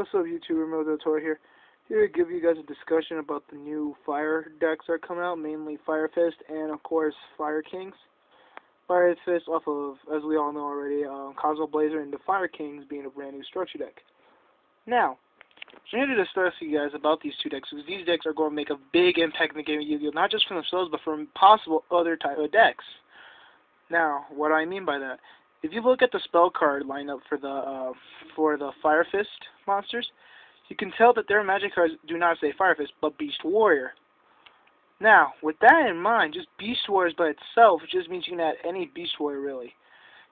What's up, YouTube? Remote Del Toro here. Here to give you guys a discussion about the new fire decks that are coming out, mainly Fire Fist and, of course, Fire Kings. Fire Fist off of, as we all know already, Cosmo Blazer, and the Fire Kings being a brand new structure deck. Now, I'm here to discuss to you guys about these two decks, because these decks are going to make a big impact in the game of Yu-Gi-Oh! Not just for themselves, but for possible other type of decks. Now, what do I mean by that? If you look at the spell card lineup for the Fire Fist monsters, you can tell that their magic cards do not say Fire Fist, but Beast Warrior. Now, with that in mind, just Beast Warriors by itself just means you can add any Beast Warrior, really.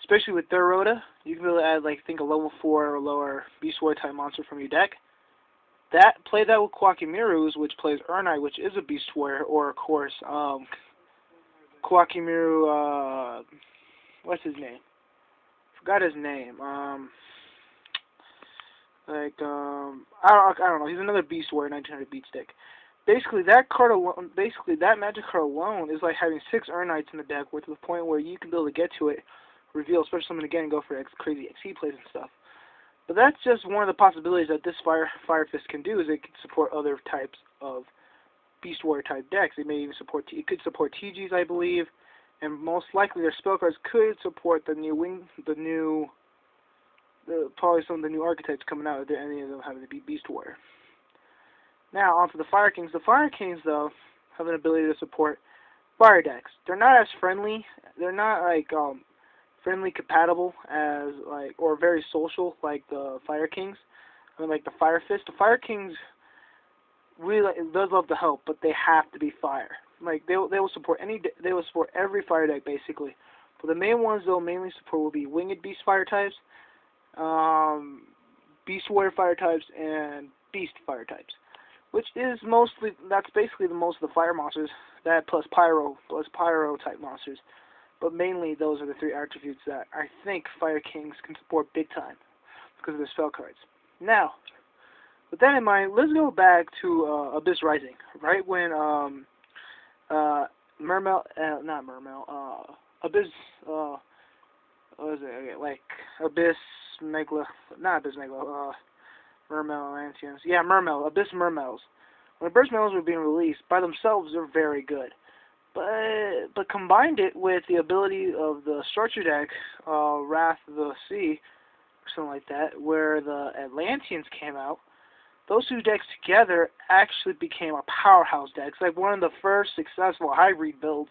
Especially with their Rhoda, you can really add, like, think a level 4 or lower Beast Warrior type monster from your deck. Play that with Kwakimirus, which plays Urnite, which is a Beast Warrior, or, of course, Kwakimiru, what's his name? Forgot his name. I don't know. He's another Beast Warrior, 1900 beat stick. Basically, that card alone, that magic card alone is like having 6 Urnites in the deck, to the point where you can be able to get to it, reveal, special summon again, and go for crazy XP plays and stuff. But that's just one of the possibilities that this Fire Fist can do. Is it can support other types of Beast Warrior type decks. It may even support. It could support TGs, I believe. And most likely their spell cards could support probably some of the new archetypes coming out, if any of them having to be Beast Warrior. Now, on to the Fire Kings. The Fire Kings, though, have an ability to support fire decks. They're not as friendly. They're not, like, friendly compatible as, like, or very social like the Fire Kings. I mean, like the Fire Fist. The Fire Kings really does love to help, but they have to be fire. Like they will support every fire deck basically. But the main ones they'll mainly support will be Winged Beast fire types, Beast Warrior fire types, and Beast fire types. That's basically the most of the fire monsters. That plus Pyro type monsters. But mainly those are the 3 attributes that I think Fire Kings can support big time because of their spell cards. Now, with that in mind, let's go back to Abyss Rising. Right when Abyss, what is it? Okay, like Abyss Megla, not Abyss Megla, Mermail Atlanteans. Yeah, Mermail, Abyss Mermails. When Abyss Mermails were being released, by themselves, they're very good. But combined it with the ability of the structure deck, Wrath of the Sea, or something like that, where the Atlanteans came out, those 2 decks together actually became a powerhouse deck. It's like one of the first successful hybrid builds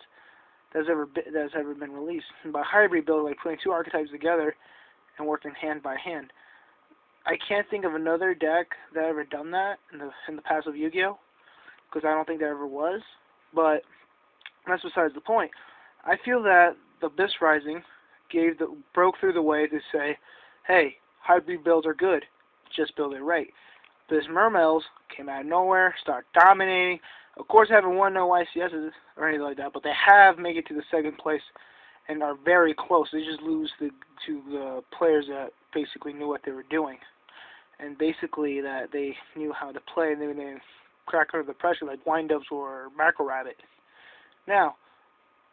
that's ever been released. And by hybrid build, like putting 2 archetypes together and working hand by hand. I can't think of another deck that ever done that in the past of Yu-Gi-Oh, because I don't think there ever was. But that's besides the point. I feel that the Abyss Rising broke through the way to say, hey, hybrid builds are good, just build it right. Abyss Mermails came out of nowhere, start dominating. Of course, haven't won no ICSs or anything like that, but they have made it to the 2nd place and are very close. They just lose to the players that basically knew what they were doing, and basically that they knew how to play, and they didn't crack under the pressure like Windups or Macro Rabbit. Now,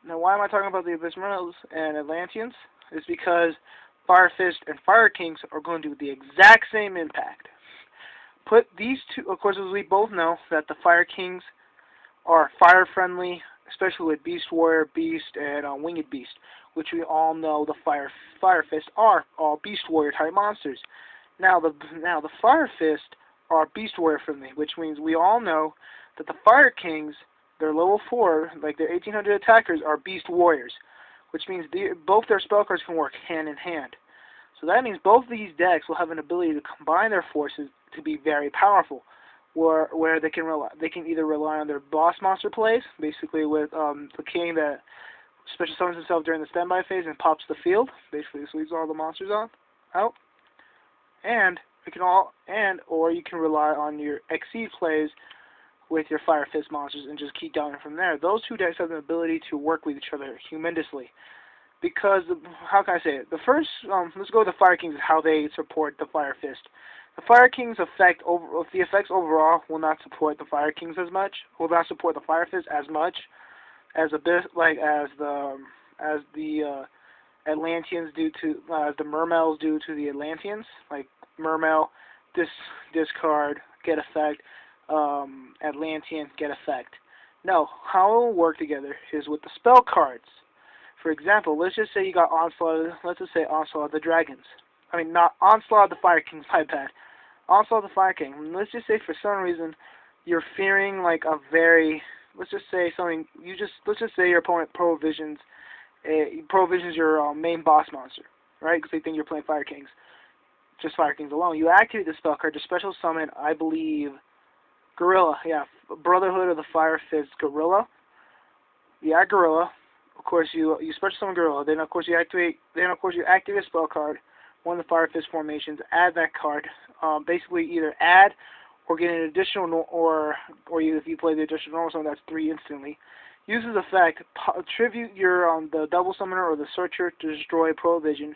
why am I talking about the Abyss Mermails and Atlanteans? It's because Fire Fist and Fire Kings are going to do the exact same impact. Put these 2, of course, as we both know, that the Fire Kings are fire-friendly, especially with Beast Warrior, Beast, and Winged Beast, which we all know the Fire Fist are all Beast Warrior type monsters. Now the Fire Fist are Beast Warrior friendly, which means we all know that the Fire Kings, they're level 4, like their 1800 attackers, are Beast Warriors, which means both their spell cards can work hand in hand. So that means both of these decks will have an ability to combine their forces to be very powerful, where they can either rely on their boss monster plays, basically with the king that special summons himself during the standby phase and pops the field, basically just leaves all the monsters out, or you can rely on your XC plays with your Fire Fist monsters and just keep down from there. Those 2 decks have the ability to work with each other tremendously. Because, how can I say it? The first, let's go with the Fire Kings and how they support the Fire Fist. The Fire Kings the effects overall will not support the Fire Kings as much, will not support the Fire Fist as much as the Atlanteans do to the Mermails do to the Atlanteans. Like Mermail discard, get effect, Atlantean, get effect. No, how it will work together is with the spell cards. For example, let's just say you got Onslaught, let's just say Onslaught of the Dragons. I mean, not Onslaught of the Fire Kings, my bad. Onslaught of the Fire King. Let's just say for some reason you're fearing like a very, let's just say your opponent provisions your main boss monster, right? Because they think you're playing Fire Kings. Just Fire Kings alone. You activate the spell card to special summon, I believe, Gorilla. Yeah, Brotherhood of the Fire Fist Gorilla. Yeah, Gorilla. Of course, you special summon Gorilla. Then of course you activate. Then of course you activate a spell card, one of the Fire Fist formations. Add that card. Basically, either add or get an additional, if you play the additional normal summon, that's 3 instantly. Uses effect, tribute your the double summoner or the searcher to destroy Provision,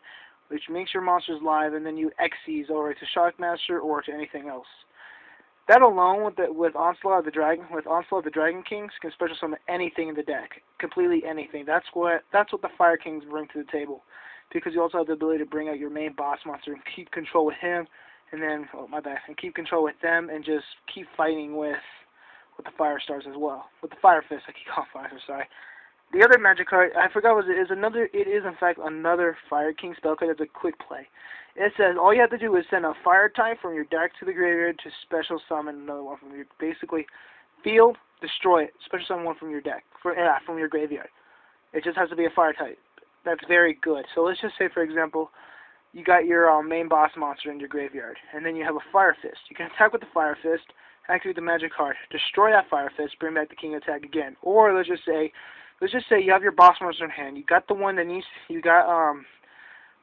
which makes your monsters live, and then you Xyz over to Shockmaster or to anything else. That alone, with Onslaught of the Dragon Kings, can special summon anything in the deck, completely anything. That's what the Fire Kings bring to the table, because you also have the ability to bring out your main boss monster and keep control with him, and then and keep control with them, and just keep fighting with the Fire Stars as well. With the Fire Fist, I keep calling Fire Stars, sorry. The other magic card, I forgot it is in fact another Fire King spell card that's a quick play. It says all you have to do is send a fire type from your deck to the graveyard to special summon another one from your, basically, field, destroy it, special summon one from your deck, from your graveyard. It just has to be a fire type. That's very good. So let's just say, for example, you got your main boss monster in your graveyard, and then you have a Fire Fist. You can attack with the Fire Fist, activate the magic card, destroy that Fire Fist, bring back the King attack again. Or let's just say you have your boss monster in hand. You got the one that you got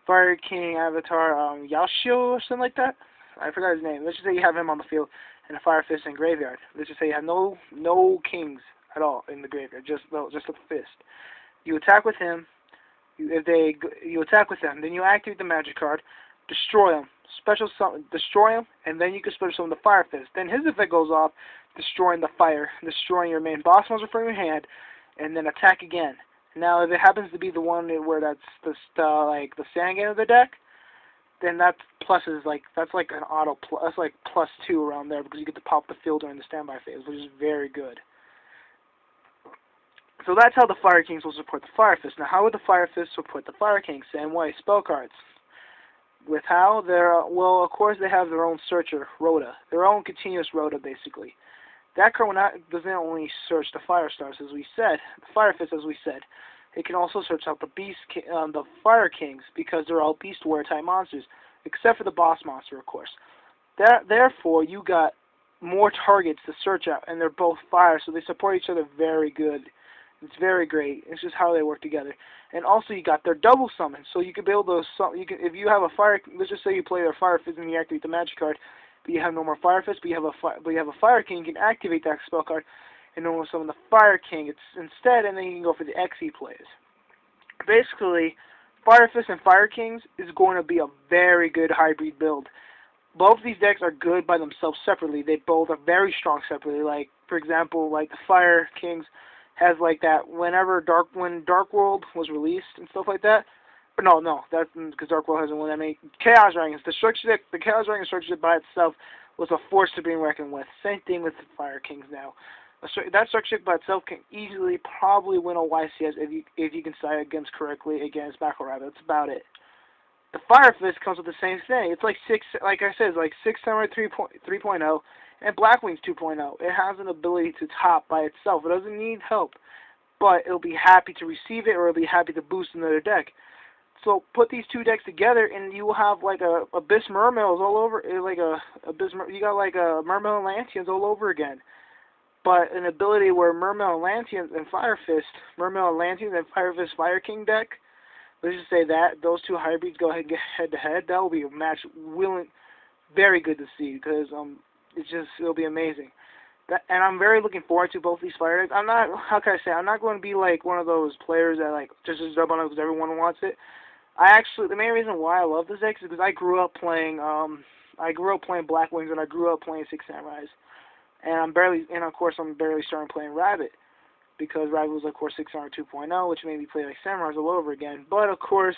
Fire King Avatar Yashio or something like that. I forgot his name. Let's just say you have him on the field and a Fire Fist in graveyard. Let's just say you have no kings at all in the graveyard, just a fist. You attack with him. You attack with them, then you activate the magic card, destroy them, destroy them, and then you can special summon the Fire Fist. Then his effect goes off, destroying your main boss monster from your hand, and then attack again. Now, if it happens to be the one where that's the Sangan of the deck, then that's like an auto plus. That's like +2 around there because you get to pop the field during the standby phase, which is very good. So that's how the Fire Kings will support the Fire Fist. Now, how would the Fire Fist support the Fire Kings? Same way, spell cards. With how? Well, of course, they have their own searcher, Rhoda. Their own continuous Rhoda, basically. That card doesn't only search the Fire Stars, as we said, the Fire Fist, as we said. It can also search out the Fire Kings, because they're all Beastware type monsters, except for the boss monster, of course. Therefore, you got more targets to search out, and they're both fire, so they support each other very good. It's very great. It's just how they work together. And also, you got their double summon, so you can be able to if you have a fire. Let's just say you play their Fire Fist and you activate the magic card, but you have no more Fire Fist, but you have a Fire King. You can activate that spell card and normal summon the Fire King instead, and then you can go for the XE plays. Basically, Fire Fist and Fire Kings is going to be a very good hybrid build. Both of these decks are good by themselves separately. They both are very strong separately. Like, for example, like the Fire Kings has like that when Dark World was released and stuff like that. But no, that's because Dark World hasn't won that many. Chaos Dragons, the Chaos Dragon structure by itself was a force to be reckoned with. Same thing with the Fire Kings now. That structure by itself can easily probably win a YCS if you can side against correctly against Battle Rabbit. That's about it. The Fire Fist comes with the same thing. It's like like I said, it's like 6 Samurai 3.0 and Black Wings 2.0. It has an ability to top by itself. It doesn't need help, but it'll be happy to receive it, or it'll be happy to boost another deck. So put these two decks together, and you will have like a Abyss Mermails all over. You got like a Mermail and Lanteans all over again. But an ability where Mermail and Lanteans and Fire Fist, Mermail and Lanteans and Fire Fist Fire King deck. Let's just say that those two hybrids go ahead and get head-to-head. That will be a match very good to see, because it'll be amazing. And I'm very looking forward to both these fire decks. I'm not going to be like one of those players that like just jump on it because everyone wants it. The main reason why I love this deck is because I grew up playing Black Wings, and I grew up playing Six Samurais. And of course I'm barely starting playing Rabbit, because Rabbit was of course 6 Samurai 2.0, which made me play like Samurais all over again. But of course,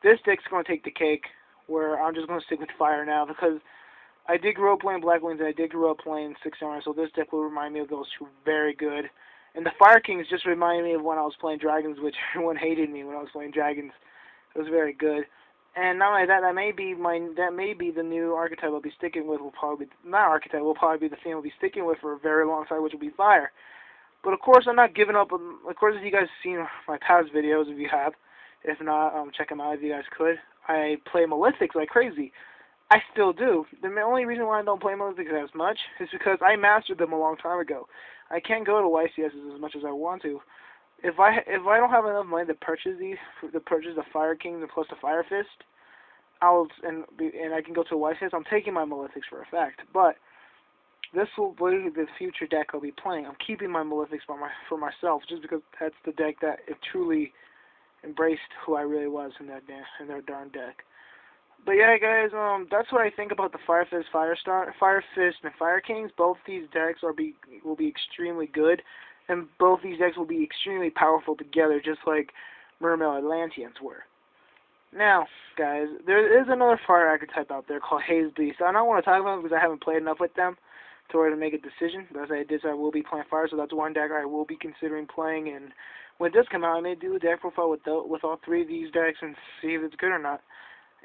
this deck's going to take the cake, where I'm just going to stick with fire now, because I did grow up playing Black Wings, and I did grow up playing Six Samurai, so this deck will remind me of those two. Very good. And the Fire Kings just reminded me of when I was playing Dragons, which everyone hated me when I was playing Dragons. It was very good. And not only that, that may be the new archetype I'll be sticking with. Will probably be, not archetype, will probably be the theme I'll be sticking with for a very long time, which will be Fire. But of course, I'm not giving up. Of course, if you guys have seen my past videos, if you have, if not, check them out if you guys could. I play Malefics like crazy. I still do. The only reason why I don't play Malefics as much is because I mastered them a long time ago. I can't go to YCS as much as I want to. If I don't have enough money to purchase the Fire King and plus the Fire Fist, and I can go to a YCS, I'm taking my Malefics for a fact. But this will be the future deck I'll be playing. I'm keeping my Malefics for myself, just because that's the deck that it truly embraced who I really was in that darn deck. But yeah, guys, that's what I think about the Fire Fist, Fire Fist, and Fire Kings. Both these decks will be extremely good, and both these decks will be extremely powerful together, just like Mermail Atlanteans were. Now, guys, there is another fire archetype out there called Haze Beast. I don't want to talk about it because I haven't played enough with them to make a decision. But as I did, I will be playing fire, so that's one deck I will be considering playing. And when it does come out, I may do a deck profile with all three of these decks and see if it's good or not,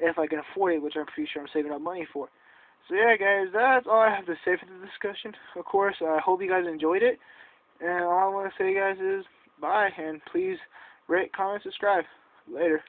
if I can afford it, which I'm pretty sure I'm saving up money for. So yeah, guys, that's all I have to say for the discussion. Of course, I hope you guys enjoyed it. And all I want to say, guys, is bye, and please rate, comment, subscribe. Later.